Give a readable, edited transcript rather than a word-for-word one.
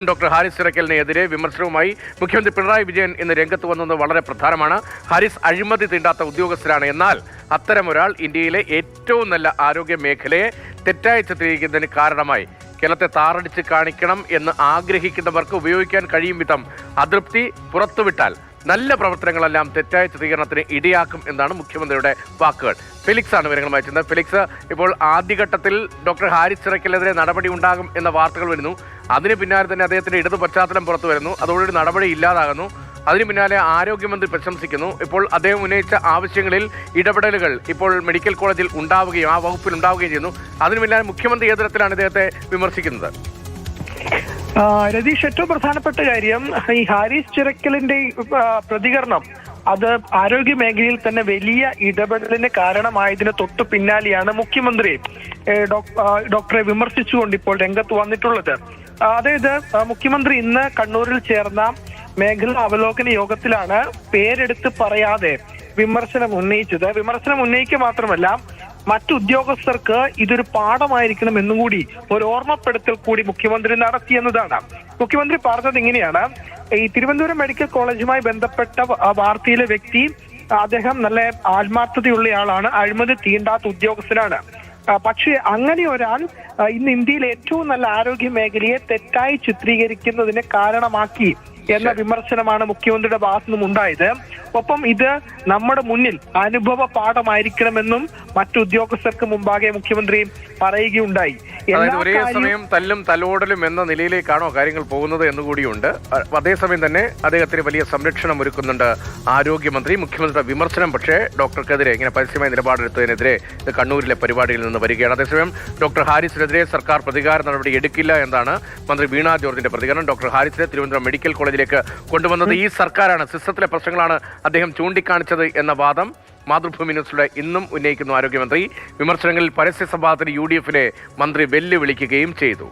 Doctor Haris ചിറക്കലിനെതിരെ വിമർശനവുമായി മുഖ്യമന്ത്രി പിണറായി വിജയൻ ഇന്ന് രംഗത്ത് വന്നത് വളരെ പ്രധാനമാണ്. ഹാരിസ് അഴിമതി തീണ്ടാത്ത ഉദ്യോഗസ്ഥരാണ്. എന്നാൽ അത്തരമൊരാൾ ഇന്ത്യയിലെ ഏറ്റവും നല്ല ആരോഗ്യ മേഖലയെ തെറ്റായി ചിത്രീകരിക്കുന്നതിന് കാരണമായി കേരളത്തെ താറടിച്ച് കാണിക്കണം എന്ന് ആഗ്രഹിക്കുന്നവർക്ക് ഉപയോഗിക്കാൻ കഴിയും വിധം അതൃപ്തി പുറത്തുവിട്ടാൽ നല്ല പ്രവർത്തനങ്ങളെല്ലാം തെറ്റായ ചിത്രീകരണത്തിന് ഇടയാക്കും എന്നാണ് മുഖ്യമന്ത്രിയുടെ വാക്കുകൾ. ഫെലിക്സ് ആണ് വിവരങ്ങൾ വായിച്ചത്. ഫെലിക്സ്, ഇപ്പോൾ ആദ്യഘട്ടത്തിൽ ഡോക്ടർ ഹാരിസ് ചിറക്കലിനെതിരെ നടപടി ഉണ്ടാകും എന്ന വാർത്തകൾ വരുന്നു. അതിന് പിന്നാലെ തന്നെ അദ്ദേഹത്തിന്റെ ഇടതു പശ്ചാത്തലം പുറത്തു വരുന്നു. അതോടൊരു നടപടി ഇല്ലാതാകുന്നു. അതിന് പിന്നാലെ ആരോഗ്യമന്ത്രി പ്രശംസിക്കുന്നു. ഇപ്പോൾ അദ്ദേഹം ഉന്നയിച്ച ആവശ്യങ്ങളിൽ ഇടപെടലുകൾ ഇപ്പോൾ മെഡിക്കൽ കോളേജിൽ ഉണ്ടാവുകയും ആ വകുപ്പിൽ ഉണ്ടാവുകയും ചെയ്യുന്നു. അതിന് പിന്നാലെ മുഖ്യമന്ത്രി ഏത് തരത്തിലാണ് ഇദ്ദേഹത്തെ വിമർശിക്കുന്നത്? രതീഷ്, ഏറ്റവും പ്രധാനപ്പെട്ട കാര്യം ഈ ഹാരിസ് ചിറക്കലിന്റെ പ്രതികരണം അത് ആരോഗ്യ മേഖലയിൽ തന്നെ വലിയ ഇടപെടലിന് കാരണമായതിന് തൊട്ടു പിന്നാലെയാണ് മുഖ്യമന്ത്രി ഡോക്ടറെ വിമർശിച്ചുകൊണ്ട് ഇപ്പോൾ രംഗത്ത് വന്നിട്ടുള്ളത്. അതായത് മുഖ്യമന്ത്രി ഇന്ന് കണ്ണൂരിൽ ചേർന്ന മേഖലാ അവലോകന യോഗത്തിലാണ് പേരെടുത്ത് പറയാതെ വിമർശനം ഉന്നയിച്ചത്. വിമർശനം ഉന്നയിക്കുക മാത്രമല്ല, മറ്റുദ്യോഗസ്ഥർക്ക് ഇതൊരു പാഠമായിരിക്കണം എന്നുകൂടി ഒരു ഓർമ്മപ്പെടുത്തൽ കൂടി മുഖ്യമന്ത്രി നടത്തിയെന്നതാണ്. മുഖ്യമന്ത്രി പറഞ്ഞത് ഇങ്ങനെയാണ്: ഈ തിരുവനന്തപുരം മെഡിക്കൽ കോളേജുമായി ബന്ധപ്പെട്ട വാർത്തയിലെ വ്യക്തി അദ്ദേഹം നല്ല ആത്മാർത്ഥതയുള്ളയാളാണ്, അഴിമതി തീണ്ടാത്ത ഉദ്യോഗസ്ഥനാണ്. പക്ഷേ അങ്ങനെ ഒരാൾ ഇന്ന് ഇന്ത്യയിലെ ഏറ്റവും നല്ല ആരോഗ്യ മേഖലയെ തെറ്റായി ചിത്രീകരിക്കുന്നതിന് കാരണമാക്കി എന്ന വിമർശനമാണ് മുഖ്യമന്ത്രിയുടെ ഭാഗത്തു നിന്നും ഉണ്ടായത്. ഒപ്പം ഇത് നമ്മുടെ മുന്നിൽ അനുഭവ പാഠമായിരിക്കണമെന്നും മറ്റുദ്യോഗസ്ഥർക്ക് മുമ്പാകെ മുഖ്യമന്ത്രി പറയുകയുണ്ടായി. ഒരേ സമയം തല്ലും തലോടലും എന്ന നിലയിലേക്കാണോ കാര്യങ്ങൾ പോകുന്നത് എന്നുകൂടിയുണ്ട്. അതേസമയം തന്നെ അദ്ദേഹത്തിന് വലിയ സംരക്ഷണം ഒരുക്കുന്നുണ്ട് ആരോഗ്യമന്ത്രി. മുഖ്യമന്ത്രിയുടെ വിമർശനം പക്ഷേ ഡോക്ടർക്കെതിരെ ഇങ്ങനെ പരസ്യമായ നിലപാടെടുത്തതിനെതിരെ കണ്ണൂരിലെ പരിപാടിയിൽ നിന്ന് വരികയാണ്. അതേസമയം ഡോക്ടർ ഹാരിസിനെതിരെ സർക്കാർ പ്രതികാര നടപടി എടുക്കില്ല എന്നാണ് മന്ത്രി വീണ ജോർജിന്റെ പ്രതികരണം. ഡോക്ടർ ഹാരിസിനെ തിരുവനന്തപുരം മെഡിക്കൽ കോളേജിലേക്ക് കൊണ്ടുവന്നത് ഈ സർക്കാരാണ്, സിസ്റ്റത്തിലെ പ്രശ്നങ്ങളാണ് അദ്ദേഹം ചൂണ്ടിക്കാണിച്ചത് എന്ന വാദം മാതൃഭൂമി ന്യൂസിലൂടെ ഇന്നും ഉന്നയിക്കുന്നു ആരോഗ്യമന്ത്രി. വിമർശനങ്ങളിൽ പരസ്യ സംവാദത്തിന് UDF-നെ മന്ത്രി വെല്ലുവിളിക്കുകയും ചെയ്തു.